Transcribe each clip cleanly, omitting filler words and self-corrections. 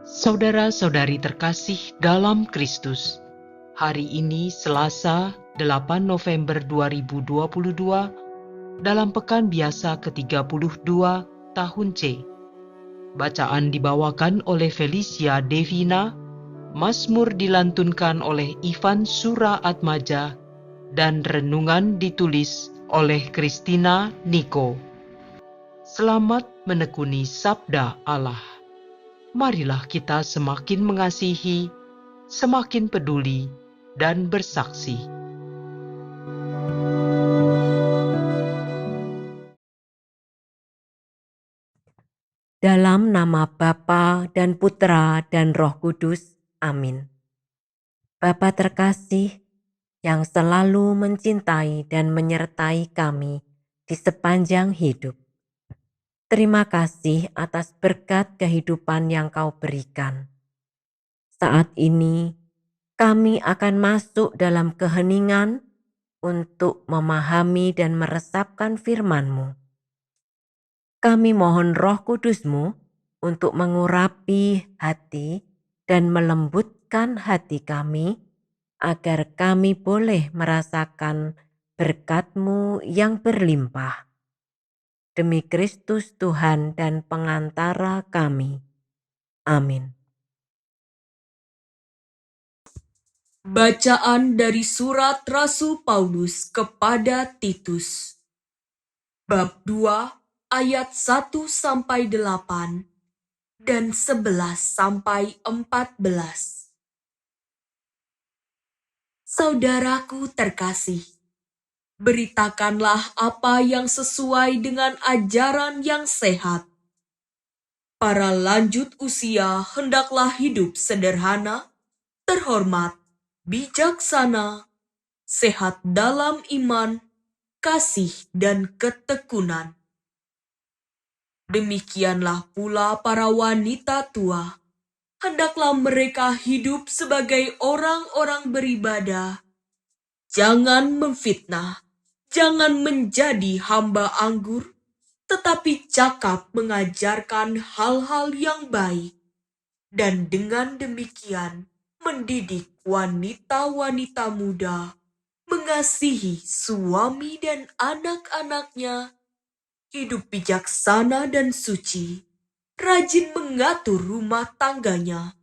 Saudara-saudari terkasih dalam Kristus, hari ini Selasa 8 November 2022 dalam pekan biasa ke-32 tahun C. Bacaan dibawakan oleh Felicia Devina, Mazmur dilantunkan oleh Ivan Sura Atmaja, dan renungan ditulis oleh Christina Niko. Selamat menekuni Sabda Allah. Marilah kita semakin mengasihi, semakin peduli, dan bersaksi. Dalam nama Bapa dan Putra dan Roh Kudus. Amin. Bapa terkasih yang selalu mencintai dan menyertai kami di sepanjang hidup. Terima kasih atas berkat kehidupan yang Kau berikan. Saat ini kami akan masuk dalam keheningan untuk memahami dan meresapkan firman-Mu. Kami mohon Roh Kudus-Mu untuk mengurapi hati dan melembutkan hati kami, agar kami boleh merasakan berkat-Mu yang berlimpah. Demi Kristus Tuhan dan pengantara kami. Amin. Bacaan dari surat Rasul Paulus kepada Titus. Bab 2 ayat 1-8 dan 11-14. Saudaraku terkasih, beritakanlah apa yang sesuai dengan ajaran yang sehat. Para lanjut usia hendaklah hidup sederhana, terhormat, bijaksana, sehat dalam iman, kasih, dan ketekunan. Demikianlah pula para wanita tua, hendaklah mereka hidup sebagai orang-orang beribadah. Jangan memfitnah, jangan menjadi hamba anggur, tetapi cakap mengajarkan hal-hal yang baik, dan dengan demikian mendidik wanita-wanita muda mengasihi suami dan anak-anaknya, hidup bijaksana dan suci, rajin mengatur rumah tangganya,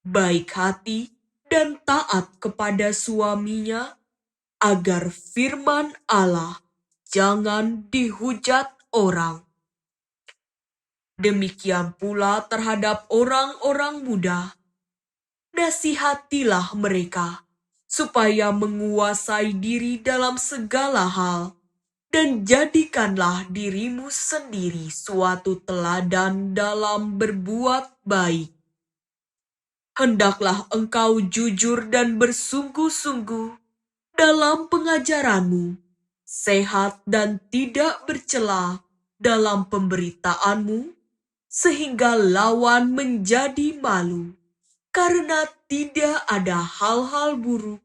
baik hati dan taat kepada suaminya, agar firman Allah jangan dihujat orang. Demikian pula terhadap orang-orang muda, nasihatilah mereka, supaya menguasai diri dalam segala hal, dan jadikanlah dirimu sendiri suatu teladan dalam berbuat baik. Hendaklah engkau jujur dan bersungguh-sungguh dalam pengajaranmu, sehat dan tidak bercela dalam pemberitaanmu, sehingga lawan menjadi malu, karena tidak ada hal-hal buruk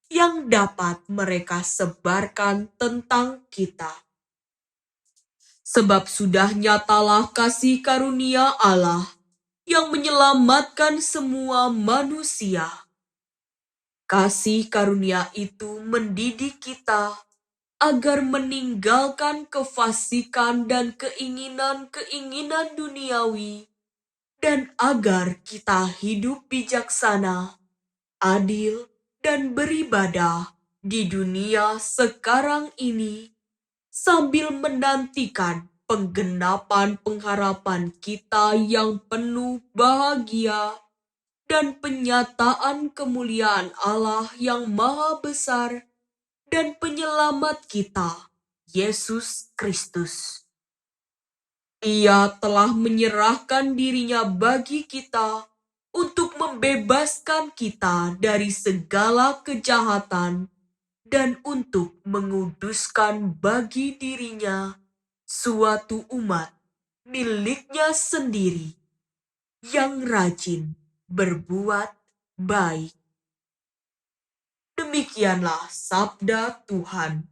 yang dapat mereka sebarkan tentang kita. Sebab sudah nyatalah kasih karunia Allah yang menyelamatkan semua manusia. Kasih karunia itu mendidik kita agar meninggalkan kefasikan dan keinginan-keinginan duniawi, dan agar kita hidup bijaksana, adil, dan beribadah di dunia sekarang ini, sambil menantikan penggenapan pengharapan kita yang penuh bahagia dan penyataan kemuliaan Allah yang maha besar dan penyelamat kita, Yesus Kristus. Ia telah menyerahkan dirinya bagi kita untuk membebaskan kita dari segala kejahatan dan untuk menguduskan bagi dirinya suatu umat miliknya sendiri yang rajin berbuat baik. Demikianlah sabda Tuhan.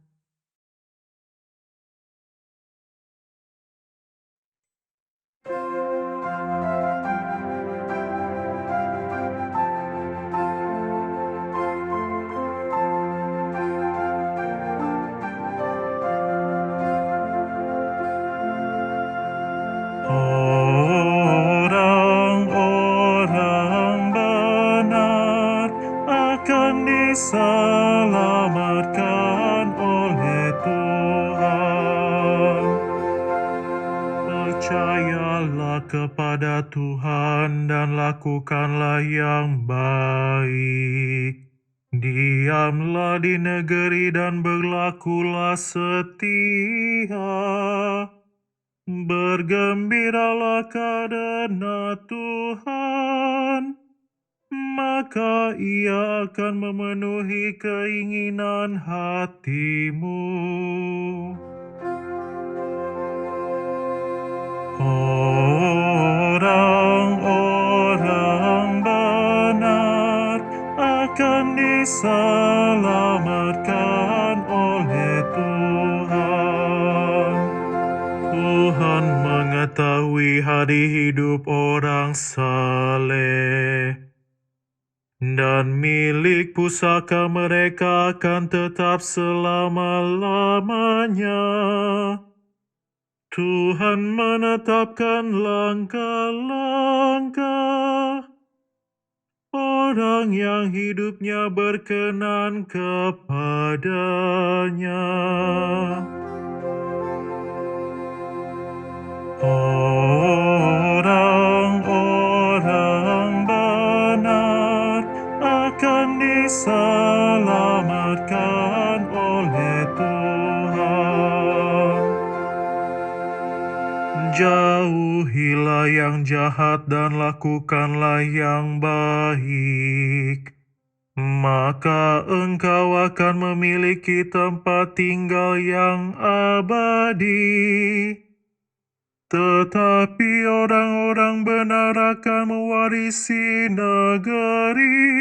kepada Tuhan dan lakukanlah yang baik. Diamlah di negeri dan berlakulah setia. Bergembiralah karena Tuhan, maka Ia akan memenuhi keinginan hatimu. Orang-orang benar akan diselamatkan oleh Tuhan. Tuhan mengetahui hari hidup orang saleh, dan milik pusaka mereka akan tetap selama-lamanya. Tuhan menetapkan langkah-langkah orang yang hidupnya berkenan kepadanya. Orang-orang benar akan diselamatkan oleh Tuhan. Jauhilah yang jahat dan lakukanlah yang baik, maka engkau akan memiliki tempat tinggal yang abadi. Tetapi orang-orang benar akan mewarisi negeri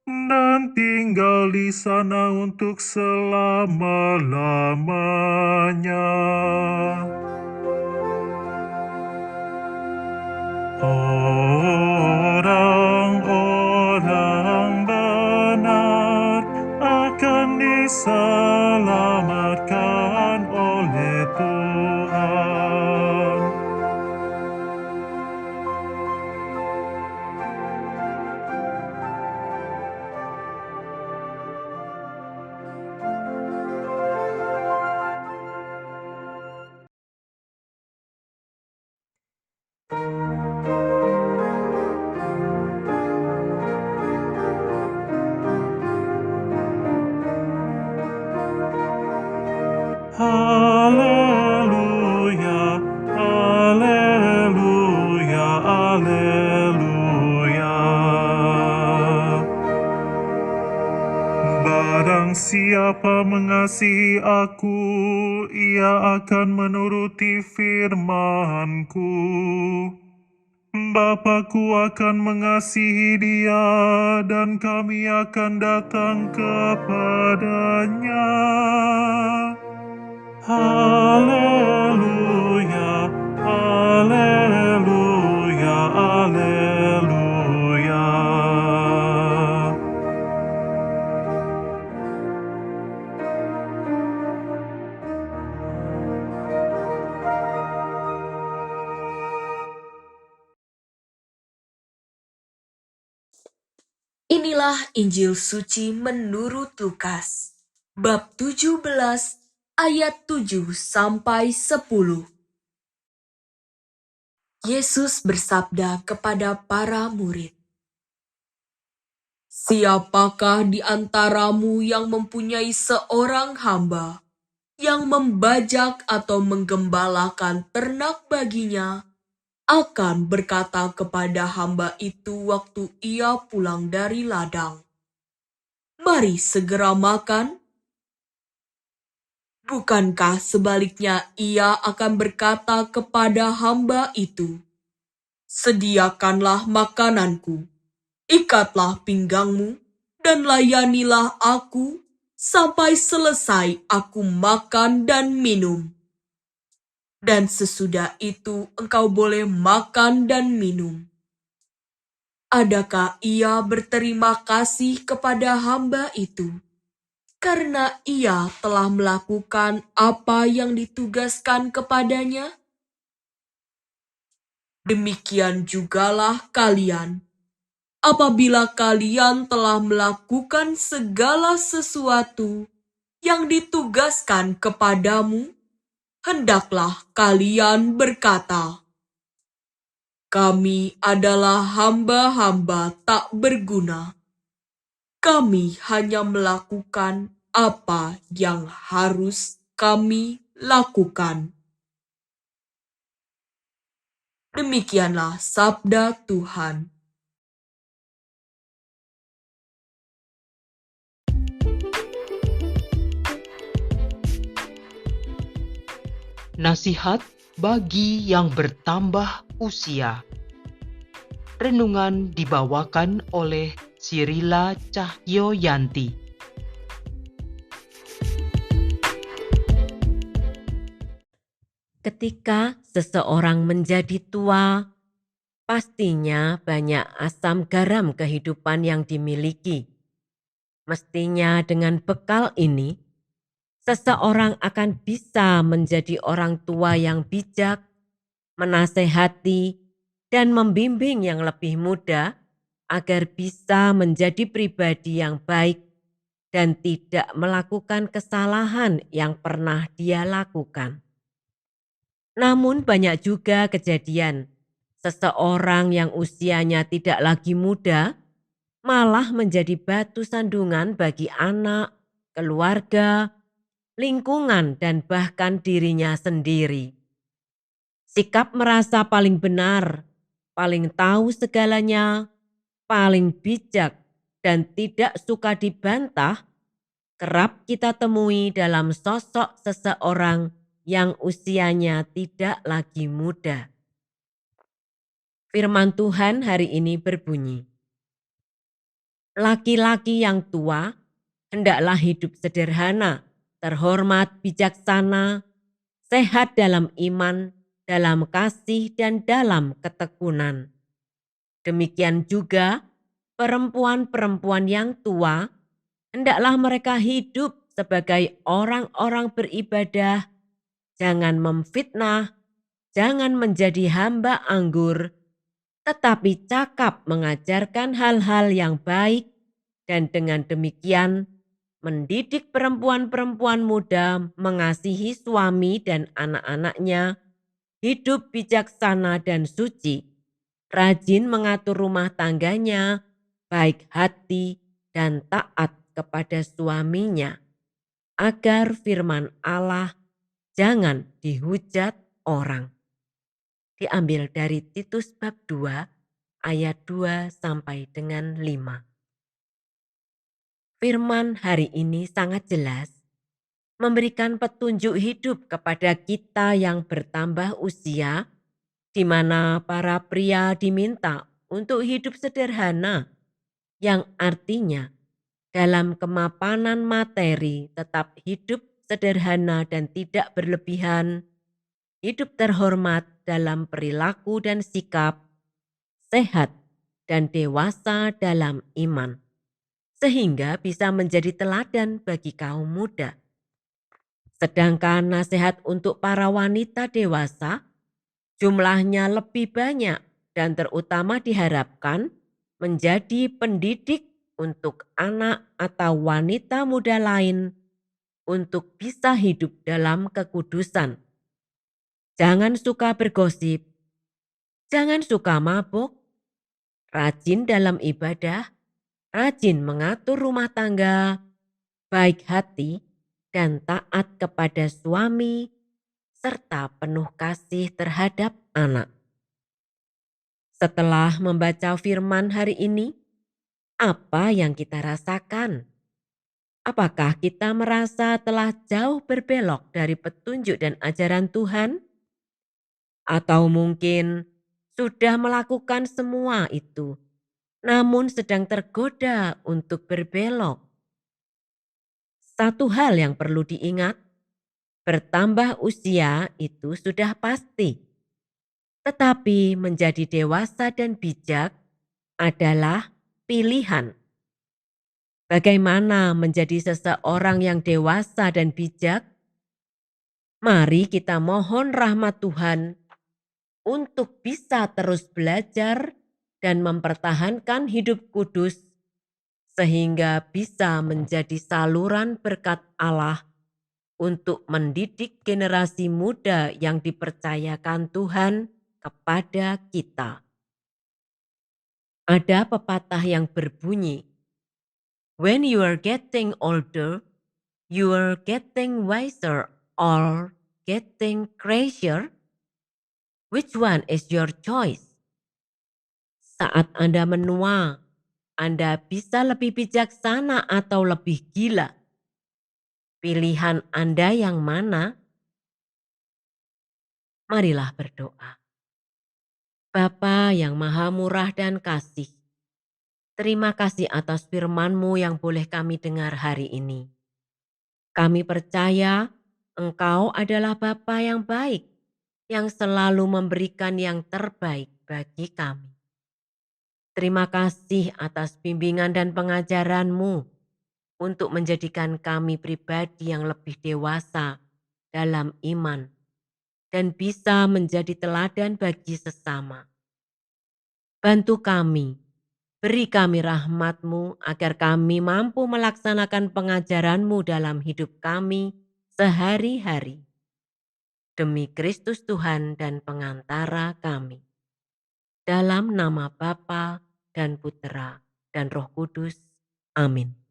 dan tinggal di sana untuk selama-lamanya. Orang-orang benar akan diselamatkan oleh Tuhan. Haleluya, haleluya, haleluya. Barang siapa mengasihi aku, ia akan menuruti firman-Ku. Bapa-Ku akan mengasihi dia, dan kami akan datang kepadanya. Haleluya, haleluya, haleluya. Inilah Injil suci menurut Lukas, bab 17 ayat 7 sampai 10. Yesus bersabda kepada para murid, "Siapakah di antaramu yang mempunyai seorang hamba yang membajak atau menggembalakan ternak baginya, akan berkata kepada hamba itu waktu ia pulang dari ladang, 'Mari segera makan'? Bukankah sebaliknya ia akan berkata kepada hamba itu, 'Sediakanlah makananku, ikatlah pinggangmu, dan layanilah aku sampai selesai aku makan dan minum. Dan sesudah itu engkau boleh makan dan minum.' Adakah ia berterima kasih kepada hamba itu karena ia telah melakukan apa yang ditugaskan kepadanya? Demikian jugalah kalian. Apabila kalian telah melakukan segala sesuatu yang ditugaskan kepadamu, hendaklah kalian berkata, Kami adalah hamba-hamba tak berguna. Kami hanya melakukan apa yang harus kami lakukan. Demikianlah sabda Tuhan. Nasihat bagi yang bertambah usia. Renungan dibawakan oleh Sirila Cahyoyanti. Ketika seseorang menjadi tua, pastinya banyak asam garam kehidupan yang dimiliki. Mestinya dengan bekal ini, seseorang akan bisa menjadi orang tua yang bijak, menasehati, dan membimbing yang lebih muda agar bisa menjadi pribadi yang baik dan tidak melakukan kesalahan yang pernah dia lakukan. Namun banyak juga kejadian seseorang yang usianya tidak lagi muda malah menjadi batu sandungan bagi anak, keluarga, lingkungan, dan bahkan dirinya sendiri. Sikap merasa paling benar, paling tahu segalanya, paling bijak, dan tidak suka dibantah kerap kita temui dalam sosok seseorang yang usianya tidak lagi muda. Firman Tuhan hari ini berbunyi, laki-laki yang tua hendaklah hidup sederhana, terhormat, bijaksana, sehat dalam iman, dalam kasih, dan dalam ketekunan. Demikian juga perempuan-perempuan yang tua, hendaklah mereka hidup sebagai orang-orang beribadah, jangan memfitnah, jangan menjadi hamba anggur, tetapi cakap mengajarkan hal-hal yang baik, dan dengan demikian mendidik perempuan-perempuan muda mengasihi suami dan anak-anaknya, hidup bijaksana dan suci, rajin mengatur rumah tangganya, baik hati dan taat kepada suaminya, agar firman Allah jangan dihujat orang. Diambil dari Titus bab 2 ayat 2 sampai dengan 5. Firman hari ini sangat jelas memberikan petunjuk hidup kepada kita yang bertambah usia, di mana para pria diminta untuk hidup sederhana, yang artinya dalam kemapanan materi tetap hidup sederhana dan tidak berlebihan, hidup terhormat dalam perilaku dan sikap, sehat dan dewasa dalam iman, sehingga bisa menjadi teladan bagi kaum muda. Sedangkan nasihat untuk para wanita dewasa jumlahnya lebih banyak dan terutama diharapkan menjadi pendidik untuk anak atau wanita muda lain untuk bisa hidup dalam kekudusan. Jangan suka bergosip, jangan suka mabuk, rajin dalam ibadah, rajin mengatur rumah tangga, baik hati, dan taat kepada suami, serta penuh kasih terhadap anak. Setelah membaca firman hari ini, apa yang kita rasakan? Apakah kita merasa telah jauh berbelok dari petunjuk dan ajaran Tuhan? Atau mungkin sudah melakukan semua itu, namun sedang tergoda untuk berbelok? Satu hal yang perlu diingat, bertambah usia itu sudah pasti. Tetapi menjadi dewasa dan bijak adalah pilihan. Bagaimana menjadi seseorang yang dewasa dan bijak? Mari kita mohon rahmat Tuhan untuk bisa terus belajar dan mempertahankan hidup kudus, sehingga bisa menjadi saluran berkat Allah untuk mendidik generasi muda yang dipercayakan Tuhan kepada kita. Ada pepatah yang berbunyi, "When you are getting older, you are getting wiser or getting crazier. Which one is your choice?" Saat Anda menua, Anda bisa lebih bijaksana atau lebih gila. Pilihan Anda yang mana? Marilah berdoa. Bapa yang maha murah dan kasih, terima kasih atas firman-Mu yang boleh kami dengar hari ini. Kami percaya Engkau adalah Bapa yang baik, yang selalu memberikan yang terbaik bagi kami. Terima kasih atas bimbingan dan pengajaran-Mu untuk menjadikan kami pribadi yang lebih dewasa dalam iman dan bisa menjadi teladan bagi sesama. Bantu kami, beri kami rahmat-Mu agar kami mampu melaksanakan pengajaran-Mu dalam hidup kami sehari-hari. Demi Kristus Tuhan dan pengantara kami. Dalam nama Bapa dan Putera dan Roh Kudus. Amin.